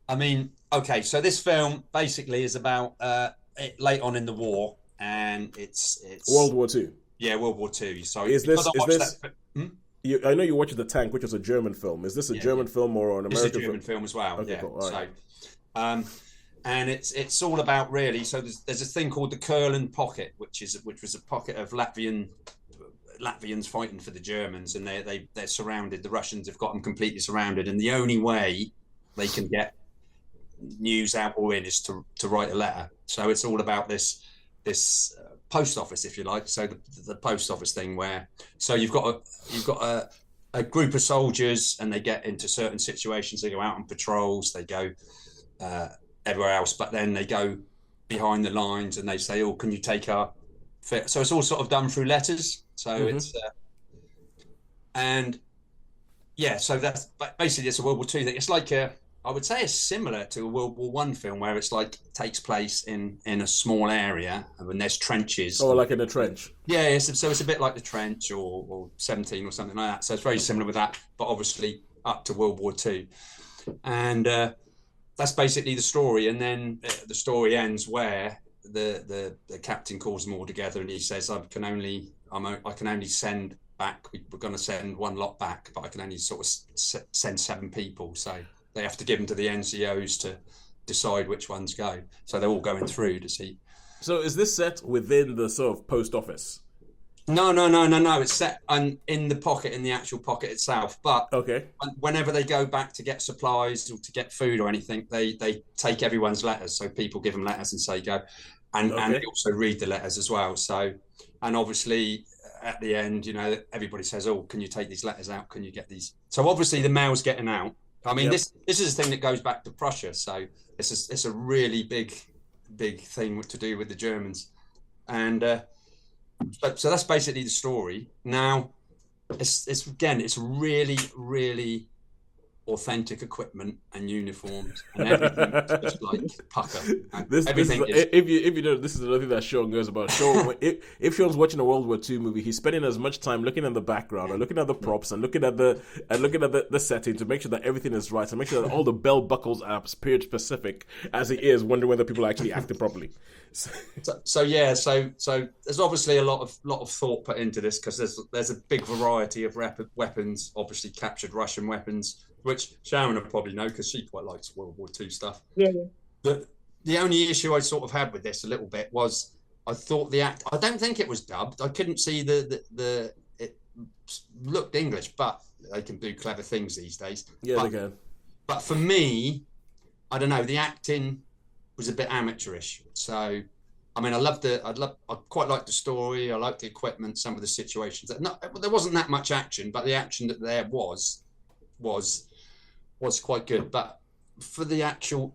I mean, okay, so this film basically is about late on in the war, and World it's War Two. yeah, World War Two. So Is because this I is watched this? that, hmm? I know you watched The Tank, which is a German film. Is this a Yeah, yeah, German film or an this is a American film? German film as well. Okay, Yeah, cool. All right. so um, and it's all about really. So there's a thing called the Kurland pocket, which was a pocket of Latvians fighting for the Germans, and they're surrounded. The Russians have got them completely surrounded, and the only way they can get news out or in is to write a letter. So it's all about this post office, if you like. So the post office thing where so you've got a group of soldiers and they get into certain situations. They go out on patrols. They go uh, everywhere else, but then they go behind the lines and they say, "Oh, can you take our?" Fit? So it's all sort of done through letters. So Mm-hmm. it's and yeah, so that's basically it's a World War Two thing. It's like I would say it's similar to a World War One film where it's like takes place in a small area and there's trenches. Oh, like in the trench. Yeah, so it's a bit like the trench or 17 or something like that. So it's very similar with that, but obviously up to World War Two, and that's basically the story. And then the story ends where the captain calls them all together and he says, I can only send back. We're going to send one lot back, but I can only sort of send 7 people. So they have to give them to the NCOs to decide which ones go. So they're all going through to see. So is this set within the sort of post office? No, no, no, no, no. It's set in the pocket, in the actual pocket itself. But Okay. whenever they go back to get supplies or to get food or anything, they take everyone's letters. So people give them letters and say go, and they Okay. also read the letters as well. So, and obviously at the end, everybody says, "Oh, can you take these letters out? Can you get these?" So obviously the mail's getting out. I mean, Yep. this is a thing that goes back to Prussia. So it's a really big thing to do with the Germans, and so that's basically the story. Now, it's again, it's really authentic equipment and uniforms and everything. It's just like pucker. And This is everything is if you know, this is another thing that Sean goes about. Sean, if Sean's watching a World War II movie, he's spending as much time looking at the background and looking at the props and looking at the setting to make sure that everything is right and make sure that all the bell buckles are period specific as he is, wondering whether people are actually acting properly. So, so there's obviously a lot of thought put into this because there's a big variety of weapons, obviously captured Russian weapons, which Sharon will probably know because she quite likes World War II stuff. Yeah, yeah. The only issue I sort of had with this a little bit was I thought the act. I don't think it was dubbed. I couldn't see the it looked English, but they can do clever things these days. yeah, they But can. but for me, I don't know. The acting was a bit amateurish. So, I mean, I quite liked the story. I liked the equipment, some of the situations. There wasn't that much action, but the action that there was was quite good. But for the actual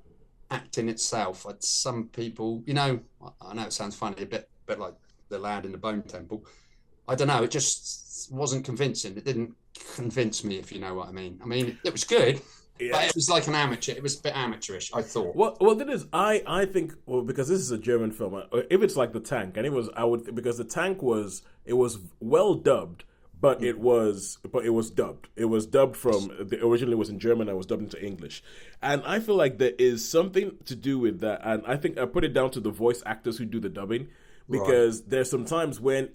acting itself, some people, I know it sounds funny, a bit like the lad in the Bone Temple. I don't know. It just wasn't convincing. It didn't convince me, if you know what I mean. I mean, it was good, Yeah. but it was like an amateur. It was a bit amateurish, I thought. Well, that is, I think, well, because this is a German film. If it's like The Tank, and it was, I would, because The Tank was, it was well dubbed, but it was dubbed. It was dubbed from the originally was in German. And was dubbed into English, and I feel like there is something to do with that. And I think I put it down to the voice actors who do the dubbing, Right. because there's some times when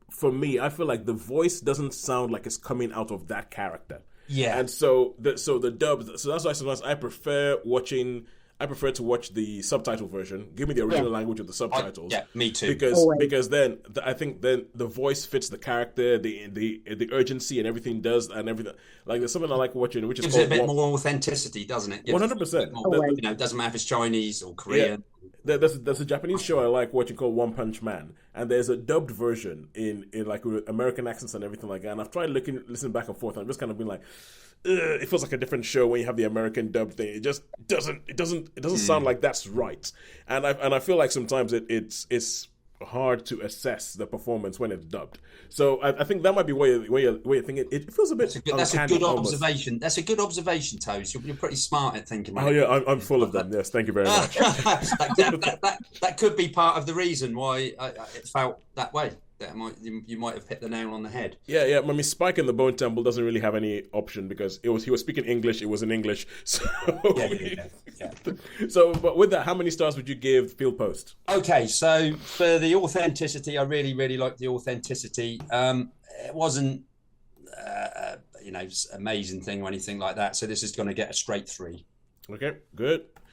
for me, I feel like the voice doesn't sound like it's coming out of that character. Yeah. And so the dub. So that's why sometimes I prefer to watch the subtitle version. Give me the Yeah. original language with the subtitles. Yeah, me too. Because Always. because then I think then the voice fits the character, the urgency and everything does and everything. Like there's something I like watching, which is Gives it a called bit more authenticity, doesn't it? Gives it a bit 100%. more, Always. it doesn't matter if it's Chinese or Yeah, Korean. there's a Japanese show I like watching called One Punch Man, and there's a dubbed version in like with American accents and everything like that. And I've tried listening back and forth, and I'm just kind of been like, it feels like a different show when you have the American dub thing. It just doesn't sound like that's right. And I feel like sometimes it's hard to assess the performance when it's dubbed. So I think that might be where you're thinking. It feels a bit That's a uncanny good almost. observation. That's a good observation, Toes. You're pretty smart at thinking Oh about yeah, it. I'm full of them. Yes, thank you very much. that could be part of the reason why it felt that way. you might have hit the nail on the head. Yeah, yeah. I mean, Spike in the Bone Temple doesn't really have any option because he was speaking English. It was in English. So Yeah. So, but with that, how many stars would you give Fieldpost? Okay, so for the authenticity, I really, really like the authenticity. It wasn't, amazing thing or anything like that. So this is going to get a straight 3. Okay, good.